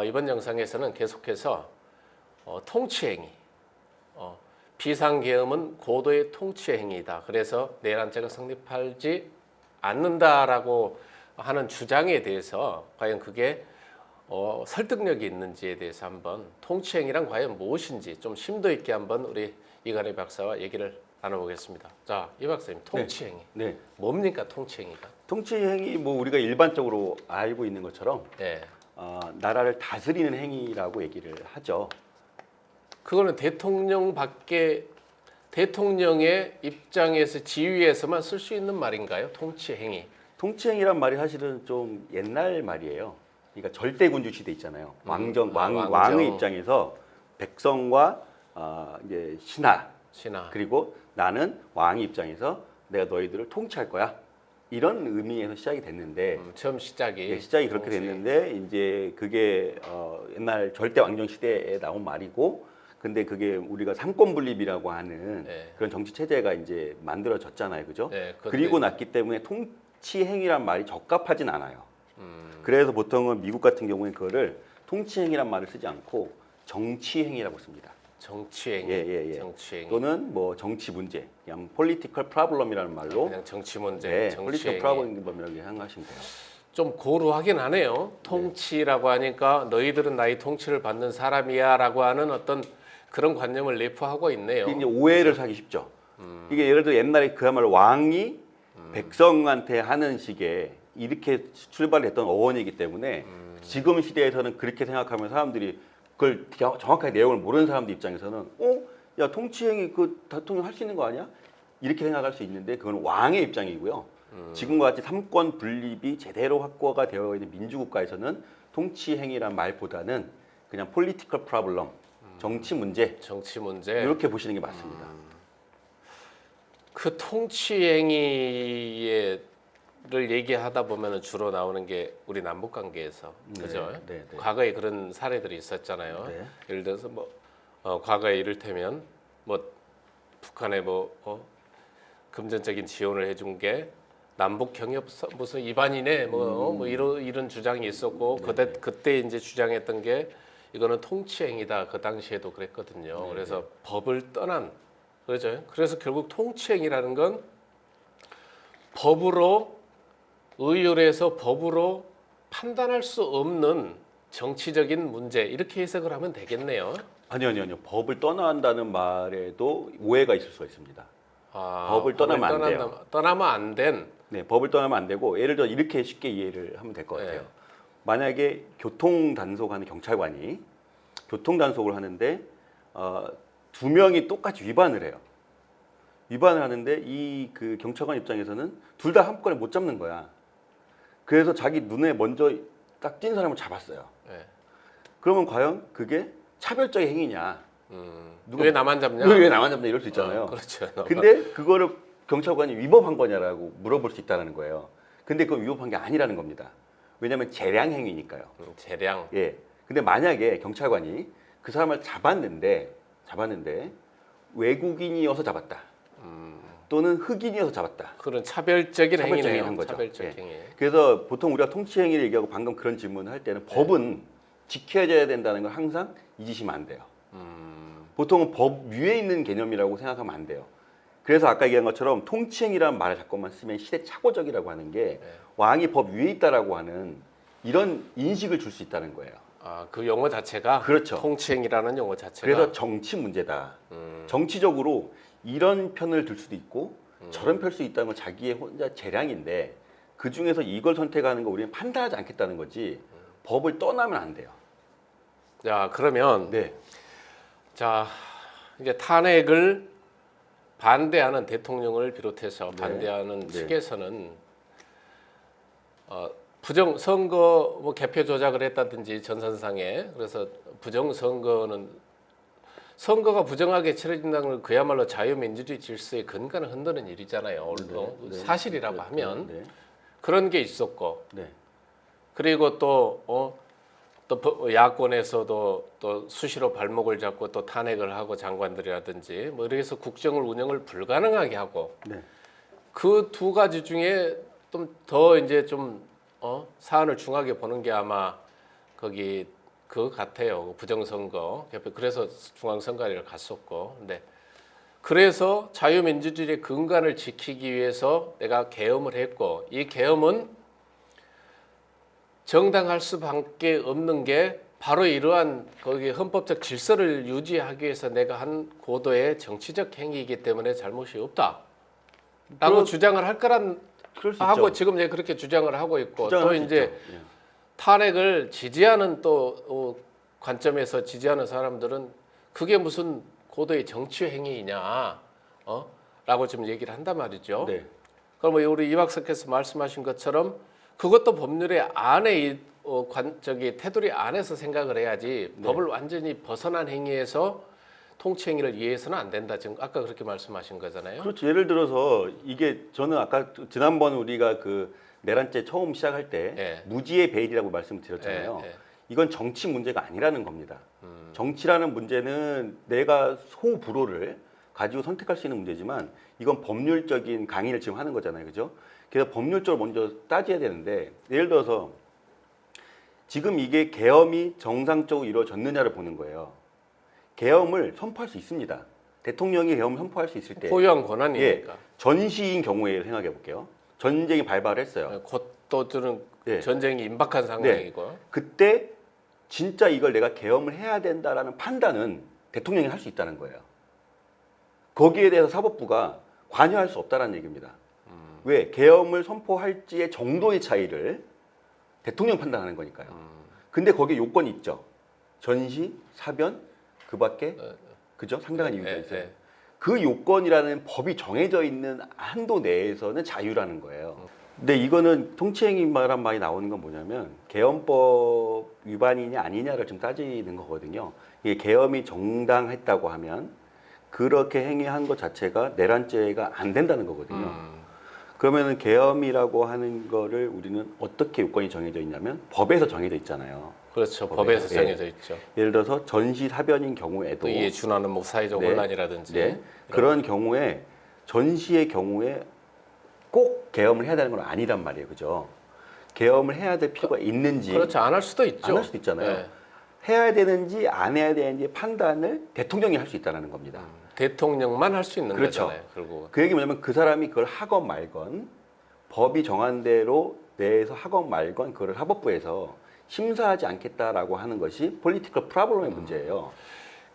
이번 영상에서는 계속해서 통치행위, 비상계엄은 고도의 통치행위이다. 그래서 내란죄가 성립하지 않는다라고 하는 주장에 대해서 과연 그게 설득력이 있는지에 대해서 한번 통치행위란 과연 무엇인지 좀 심도 있게 한번 우리 이관희 박사와 얘기를 나눠보겠습니다. 자, 이 박사님, 통치행위. 네. 뭡니까, 통치행위가? 통치행위 뭐 우리가 일반적으로 알고 있는 것처럼 네. 나라를 다스리는 행위라고 얘기를 하죠. 그거는 대통령의 입장에서 지위에서만 쓸 수 있는 말인가요? 통치행위. 통치행위란 말이 사실은 좀 옛날 말이에요. 그러니까 절대군주 시대 있잖아요. 왕의 왕정. 입장에서 백성과 이제 신하 그리고 나는 왕의 입장에서 내가 너희들을 통치할 거야. 이런 의미에서 시작이 됐는데 처음 시작이 그렇게 됐는데 이제 그게 옛날 절대 왕정 시대에 나온 말이고, 근데 그게 우리가 삼권 분립이라고 하는 그런 정치 체제가 이제 만들어졌잖아요, 그죠? 그리고 났기 때문에 통치 행위란 말이 적합하진 않아요. 그래서 보통은 미국 같은 경우에 그거를 통치 행위란 말을 쓰지 않고 정치 행위라고 씁니다. 정치행위. 정치행위. 또는 뭐 정치 문제, 그냥 political problem이라는 말로 그냥 정치 문제, political 정치행위. problem이라고 생각하시면 돼요. 좀 고루하긴 하네요. 통치라고 하니까 너희들은 나의 통치를 받는 사람이야라고 하는 어떤 그런 관념을 내포하고 있네요. 이게 이제 오해를 사기 쉽죠. 이게 예를 들어 옛날에 그야말로 왕이 백성한테 하는 식의 이렇게 출발했던 어원이기 때문에 지금 시대에서는 그렇게 생각하면 사람들이 그걸 정확하게 내용을 모르는 사람들 입장에서는 야, 통치행위 그 대통령 할 수 있는 거 아니야? 이렇게 생각할 수 있는데 그건 왕의 입장이고요. 지금과 같이 삼권 분립이 제대로 확보가 되어 있는 민주국가에서는 통치행위란 말보다는 그냥 political problem, 정치 문제 이렇게 보시는 게 맞습니다. 그 통치행위를 얘기하다 보면 주로 나오는 게 우리 남북 관계에서 그죠? 과거에 그런 사례들이 있었잖아요. 예를 들어서 뭐 과거에 이를테면 뭐 북한에 금전적인 지원을 해준 게 남북 경협 무슨 위반이네 뭐 이런 주장이 있었고 그때 이제 주장했던 게 이거는 통치행위다. 그 당시에도 그랬거든요. 그래서 법을 떠난 그렇죠. 그래서 결국 통치행위라는 건 의율에서 법으로 판단할 수 없는 정치적인 문제 이렇게 해석을 하면 되겠네요. 아니요. 법을 떠난다는 말에도 오해가 있을 수가 있습니다. 법을 떠나면 안 돼요. 떠나면 안 된. 네, 법을 떠나면 안 되고 예를 들어 이렇게 쉽게 이해를 하면 될 것 같아요. 만약에 교통 단속하는 경찰관이 교통 단속을 하는데 두 명이 똑같이 위반을 해요. 위반을 하는데 이 그 경찰관 입장에서는 둘 다 한꺼번에 못 잡는 거야. 그래서 자기 눈에 먼저 딱 띈 사람을 잡았어요. 그러면 과연 그게 차별적인 행위냐? 왜 나만 잡냐? 왜 나만 잡냐 이럴 수 있잖아요. 그렇죠. 근데 그거를 경찰관이 위법한 거냐라고 물어볼 수 있다는 거예요. 근데 그건 위법한 게 아니라는 겁니다. 왜냐하면 재량 행위니까요. 재량. 근데 만약에 경찰관이 그 사람을 잡았는데 외국인이어서 잡았다. 또는 흑인이어서 잡았다. 그런 차별적인 행위네요. 한 거죠. 차별적 행위. 그래서 보통 우리가 통치 행위를 얘기하고 방금 그런 질문을 할 때는 법은 지켜져야 된다는 걸 항상 잊으시면 안 돼요. 보통은 법 위에 있는 개념이라고 생각하면 안 돼요. 그래서 아까 얘기한 것처럼 통치행위라는 말을 자꾸만 쓰면 시대착오적이라고 하는 게 왕이 법 위에 있다라고 하는 이런 인식을 줄 수 있다는 거예요. 그 용어 자체가 그렇죠. 통치행위라는 용어 자체가 그래서 정치 문제다. 정치적으로 이런 편을 들 수도 있고 저런 펼 수 있다는 건 자기의 혼자 재량인데 그 중에서 이걸 선택하는 거 우리는 판단하지 않겠다는 거지 법을 떠나면 안 돼요. 자, 그러면 자 이제 탄핵을 반대하는 대통령을 비롯해서 반대하는 측에서는 부정 선거 개표 조작을 했다든지 전선상에 그래서 부정 선거가 부정하게 치러진다는 건 그야말로 자유민주주의 질서의 근간을 흔드는 일이잖아요. 사실이라고 하면 그런 게 있었고 그리고 또 야권에서도 또 수시로 발목을 잡고 또 탄핵을 하고 장관들이라든지 뭐 이렇게 해서 국정을 운영을 불가능하게 하고 그 두 가지 중에 좀 더 이제 좀 사안을 중하게 보는 게 아마 거기 그거 같아요. 부정선거. 그래서 중앙선관위를 갔었고. 근데 그래서 자유민주주의의 근간을 지키기 위해서 내가 계엄을 했고, 이 계엄은 정당할 수밖에 없는 게 바로 이러한 거기 헌법적 질서를 유지하기 위해서 내가 한 고도의 정치적 행위이기 때문에 잘못이 없다라고 주장을 할 거란 그럴 수 하고 있죠. 지금 이제 그렇게 주장을 하고 있고, 주장을 또 할수 이제 있죠. 예. 탄핵을 지지하는 또 관점에서 지지하는 사람들은 그게 무슨 고도의 정치 행위이냐, 라고 지금 얘기를 한단 말이죠. 네. 그럼 우리 이 박사께서 말씀하신 것처럼 그것도 법률의 안에 테두리 안에서 생각을 해야지 네. 법을 완전히 벗어난 행위에서 통치 행위를 이해해서는 안 된다. 지금 아까 그렇게 말씀하신 거잖아요. 그렇죠. 예를 들어서 이게 저는 아까 지난번 우리가 그 내란죄 처음 시작할 때 예. 무지의 베일이라고 말씀드렸잖아요. 예, 예. 이건 정치 문제가 아니라는 겁니다. 정치라는 문제는 내가 소불호를 가지고 선택할 수 있는 문제지만 이건 법률적인 강의를 지금 하는 거잖아요. 그죠? 그래서 법률적으로 먼저 따져야 되는데 예를 들어서 지금 이게 계엄이 정상적으로 이루어졌느냐를 보는 거예요. 계엄을 선포할 수 있습니다. 대통령이 계엄을 선포할 수 있을 때 고유한 권한이니까. 전시인 경우에 생각해 볼게요. 전쟁이 발발을 했어요. 곧또 들은 네. 전쟁이 임박한 상황이고. 그때 진짜 이걸 내가 계엄을 해야 된다라는 판단은 대통령이 할 수 있다는 거예요. 거기에 대해서 사법부가 관여할 수 없다는 얘기입니다. 왜? 계엄을 선포할지의 정도의 차이를 대통령 판단하는 거니까요. 근데 거기에 요건이 있죠. 전시, 사변, 그 밖에 그죠? 상당한 이유가 있어요. 그 요건이라는 법이 정해져 있는 한도 내에서는 자유라는 거예요. 근데 이거는 통치행위 말한 말이 나오는 건 뭐냐면 계엄법 위반이냐 아니냐를 좀 따지는 거거든요. 이게 계엄이 정당했다고 하면 그렇게 행위한 것 자체가 내란죄가 안 된다는 거거든요. 그러면은 계엄이라고 하는 거를 우리는 어떻게 요건이 정해져 있냐면 법에서 정해져 있잖아요. 그렇죠. 법에서 예. 정해져 있죠. 예를 들어서 전시 사변인 경우에도 또 이에 준하는 뭐 사회적 네. 혼란이라든지 네. 그런 경우에 전시의 경우에 꼭 계엄을 해야 되는 건 아니란 말이에요. 그죠? 계엄을 해야 될 필요가 있는지 그렇죠. 안 할 수도 있죠. 안 할 수도 있잖아요. 네. 해야 되는지 안 해야 되는지 판단을 대통령이 할 수 있다는 겁니다. 대통령만 할 수 있는 그렇죠. 거잖아요. 결국. 그 얘기 뭐냐면 그 사람이 그걸 하건 말건 법이 정한 대로 내에서 하건 말건 그걸 사법부에서 심사하지 않겠다라고 하는 것이 폴리티컬 프로블럼의 문제예요.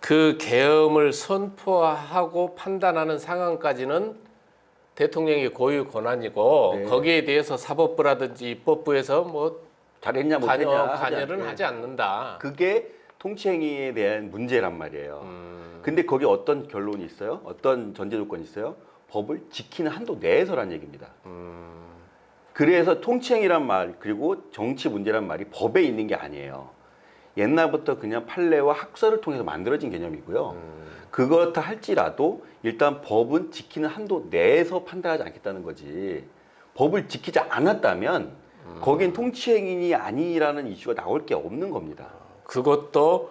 그 계엄을 선포하고 판단하는 상황까지는 대통령의 고유 권한이고 네. 거기에 대해서 사법부라든지 입법부에서 뭐 잘했냐 못했냐 관여는 네. 하지 않는다. 그게 통치행위에 대한 문제란 말이에요. 근데 거기 어떤 결론이 있어요? 어떤 전제 조건이 있어요? 법을 지키는 한도 내에서란 얘기입니다. 그래서 통치행위란 말 그리고 정치 문제란 말이 법에 있는 게 아니에요. 옛날부터 그냥 판례와 학설을 통해서 만들어진 개념이고요. 그렇다 할지라도 일단 법은 지키는 한도 내에서 판단하지 않겠다는 거지. 법을 지키지 않았다면 거긴 통치행위 아니라는 이슈가 나올 게 없는 겁니다. 그것도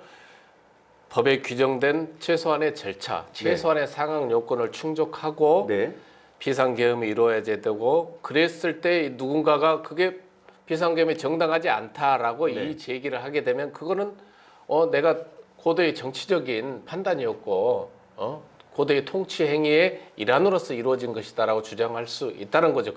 법에 규정된 최소한의 절차, 최소한의 상황 요건을 충족하고 네. 비상계엄이 이루어져야 되고 그랬을 때 누군가가 그게 비상계엄이 정당하지 않다라고 네. 이 제기를 하게 되면 그거는 내가 고도의 정치적인 판단이었고 고도의 통치 행위의 일환으로서 이루어진 것이다라고 주장할 수 있다는 거죠.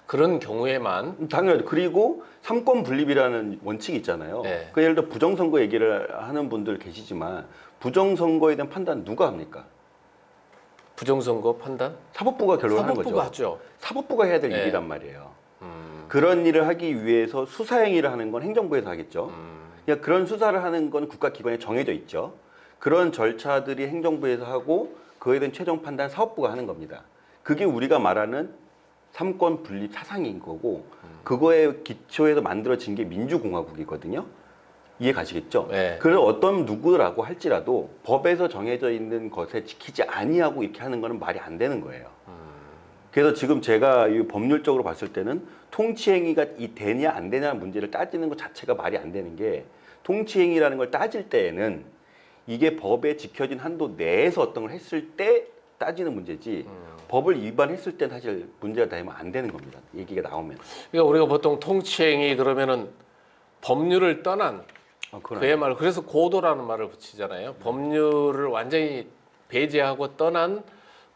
그런 경우에만 당연히 그리고 삼권 분립이라는 원칙이 있잖아요. 네. 그 예를 들어 부정선거 얘기를 하는 분들 계시지만 부정선거에 대한 판단 누가 합니까? 부정선거 판단 사법부가 결론하는 거죠. 사법부가 하죠. 사법부가 해야 될 네. 일이란 말이에요. 그런 일을 하기 위해서 수사 행위를 하는 건 행정부에서 하겠죠. 그러니까 그런 수사를 하는 건 국가기관에 정해져 있죠. 그런 절차들이 행정부에서 하고 그에 대한 최종 판단 사법부가 하는 겁니다. 그게 우리가 말하는 삼권 분립 사상인 거고 그거에 기초해서 만들어진 게 민주공화국이거든요. 이해 가시겠죠? 네. 그래서 어떤 누구라고 할지라도 법에서 정해져 있는 것에 지키지 아니하고 이렇게 하는 거는 말이 안 되는 거예요. 그래서 지금 제가 이 법률적으로 봤을 때는 통치행위가 되냐 안 되냐는 문제를 따지는 것 자체가 말이 안 되는 게 통치행위라는 걸 따질 때에는 이게 법에 지켜진 한도 내에서 어떤 걸 했을 때 따지는 문제지 법을 위반했을 때 사실 문제가 되면 안 되는 겁니다. 얘기가 나오면. 그러니까 우리가 보통 통치행위 그러면은 법률을 떠난 그건 그야말로 그래서 고도라는 말을 붙이잖아요. 법률을 완전히 배제하고 떠난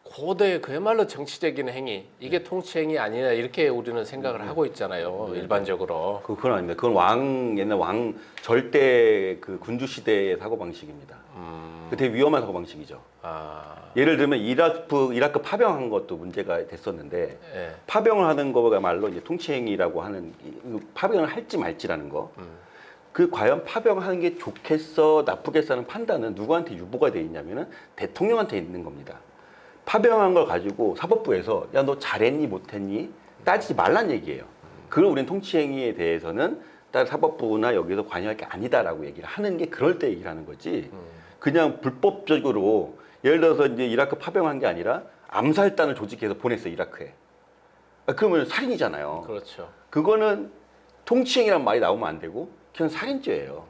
고도의 그야말로 정치적인 행위, 이게 통치 행위 아니냐 이렇게 우리는 생각을 하고 있잖아요. 일반적으로. 그건 아닙니다. 그건 옛날 왕 절대 그 군주 시대의 사고 방식입니다. 그 되게 위험한 사고 방식이죠. 아, 예를 들면 이라크 파병한 것도 문제가 됐었는데 예. 파병을 하는 거야말로 이제 통치 행위라고 하는 파병을 할지 말지라는 거. 그 과연 파병하는 게 좋겠어, 나쁘겠어 하는 판단은 누구한테 유보가 돼 있냐면은 대통령한테 있는 겁니다. 파병한 걸 가지고 사법부에서 야 너 잘했니 못했니 따지지 말란 얘기예요. 그걸 우리는 통치행위에 대해서는 사법부나 여기서 관여할 게 아니다라고 얘기를 하는 게 그럴 때 얘기를 하는 거지. 그냥 불법적으로 예를 들어서 이제 이라크 파병한 게 아니라 암살단을 조직해서 보냈어요 이라크에. 그러면 살인이잖아요. 그렇죠. 그거는 통치행위란 말이 나오면 안 되고 그냥 살인죄예요.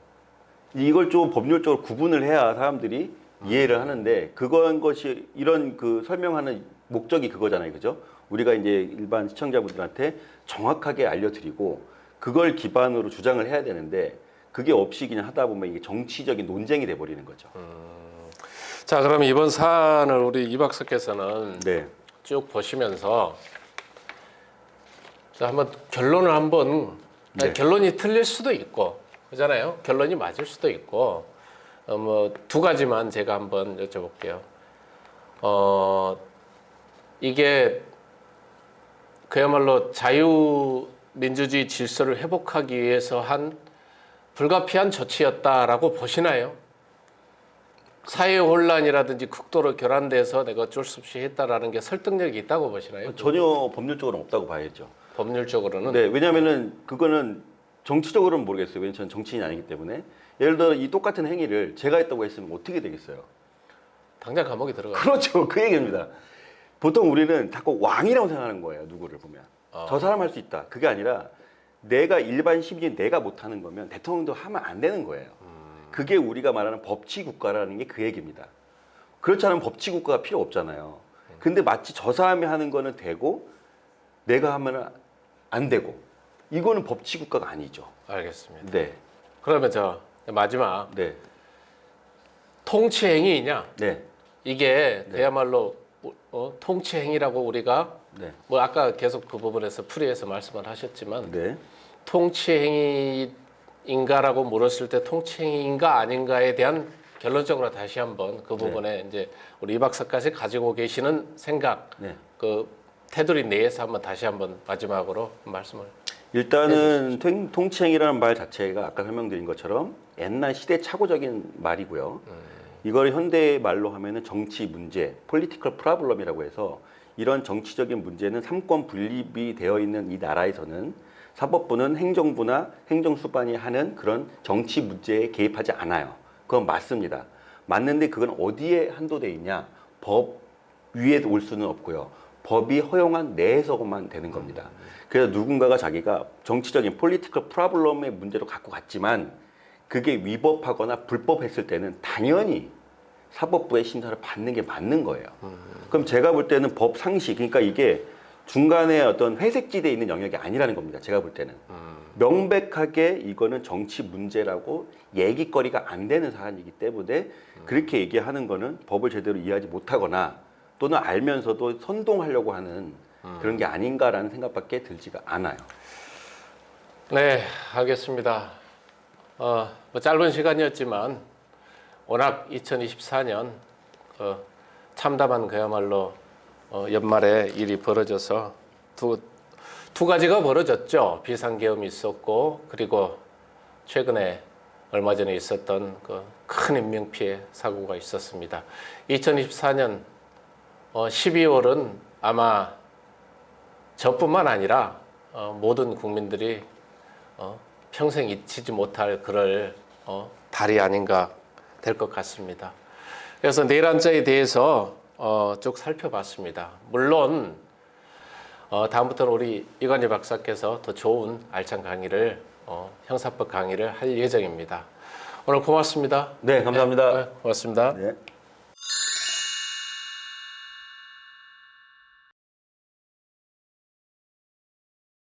이걸 좀 법률적으로 구분을 해야 사람들이 이해를 하는데 그건 것이 이런 그 설명하는 목적이 그거잖아요. 그죠? 우리가 이제 일반 시청자분들한테 정확하게 알려드리고 그걸 기반으로 주장을 해야 되는데 그게 없이 그냥 하다 보면 이게 정치적인 논쟁이 돼버리는 거죠. 자, 그럼 이번 사안을 우리 이 박사께서는 네. 쭉 보시면서 자, 한번 결론을 한번 네. 결론이 틀릴 수도 있고 그잖아요. 결론이 맞을 수도 있고 뭐 두 가지만 제가 한번 여쭤볼게요. 이게 그야말로 자유민주주의 질서를 회복하기 위해서 한 불가피한 조치였다라고 보시나요? 사회 혼란이라든지 극도로 결란돼서 내가 어쩔 수 없이 했다라는 게 설득력이 있다고 보시나요? 전혀 법률적으로는 없다고 봐야죠. 법률적으로는? 네, 왜냐하면은 그거는 정치적으로는 모르겠어요. 왜냐면 저는 정치인이 아니기 때문에. 예를 들어 이 똑같은 행위를 제가 했다고 했으면 어떻게 되겠어요? 당장 감옥에 들어가요. 그렇죠. 그 얘기입니다. 보통 우리는 자꾸 왕이라고 생각하는 거예요. 누구를 보면. 저 사람 할 수 있다. 그게 아니라 내가 일반 시민이 내가 못하는 거면 대통령도 하면 안 되는 거예요. 그게 우리가 말하는 법치국가라는 게 그 얘기입니다. 그렇지 않으면 법치국가가 필요 없잖아요. 근데 마치 저 사람이 하는 거는 되고 내가 하면 안 되고 이거는 법치국가가 아니죠. 알겠습니다. 네. 그러면 저 마지막 네. 통치 행위냐? 네. 이게 그야말로 통치 행위라고 우리가 네. 뭐 아까 계속 그 부분에서 풀이해서 말씀을 하셨지만 네. 통치 행위인가라고 물었을 때 통치 행위인가 아닌가에 대한 결론적으로 다시 한번 그 부분에 이제 우리 이 박사까지 가지고 계시는 생각 네. 그 테두리 내에서 한번 다시 한번 마지막으로 말씀을 일단은 통치행위라는 말 자체가 아까 설명드린 것처럼 옛날 시대착오적인 말이고요. 이걸 현대 말로 하면은 정치 문제, political problem이라고 해서 이런 정치적인 문제는 삼권 분립이 되어 있는 이 나라에서는 사법부는 행정부나 행정수반이 하는 그런 정치 문제에 개입하지 않아요. 그건 맞습니다. 맞는데 그건 어디에 한도돼 있냐? 법 위에 올 수는 없고요. 법이 허용한 내에서만 되는 겁니다. 그래서 누군가가 자기가 정치적인 political problem의 문제로 갖고 갔지만 그게 위법하거나 불법했을 때는 당연히 사법부의 심사를 받는 게 맞는 거예요. 그럼 제가 볼 때는 법 상식, 그러니까 이게 중간에 어떤 회색지대에 있는 영역이 아니라는 겁니다. 제가 볼 때는. 명백하게 이거는 정치 문제라고 얘기거리가 안 되는 사안이기 때문에 그렇게 얘기하는 거는 법을 제대로 이해하지 못하거나 또는 알면서도 선동하려고 하는 그런 게 아닌가라는 생각밖에 들지가 않아요. 네, 알겠습니다. 뭐 짧은 시간이었지만 워낙 2024년 참담한 그야말로 연말에 일이 벌어져서 두 가지가 벌어졌죠. 비상계엄이 있었고 그리고 최근에 얼마 전에 있었던 그 큰 인명피해 사고가 있었습니다. 2024년 12월은 아마 저뿐만 아니라 모든 국민들이 평생 잊히지 못할 그럴 달이 아닌가 될 것 같습니다. 그래서 내란죄에 대해서 쭉 살펴봤습니다. 물론 다음부터는 우리 이관희 박사께서 더 좋은 알찬 강의를 형사법 강의를 할 예정입니다. 오늘 고맙습니다. 네, 감사합니다. 네, 고맙습니다. 네.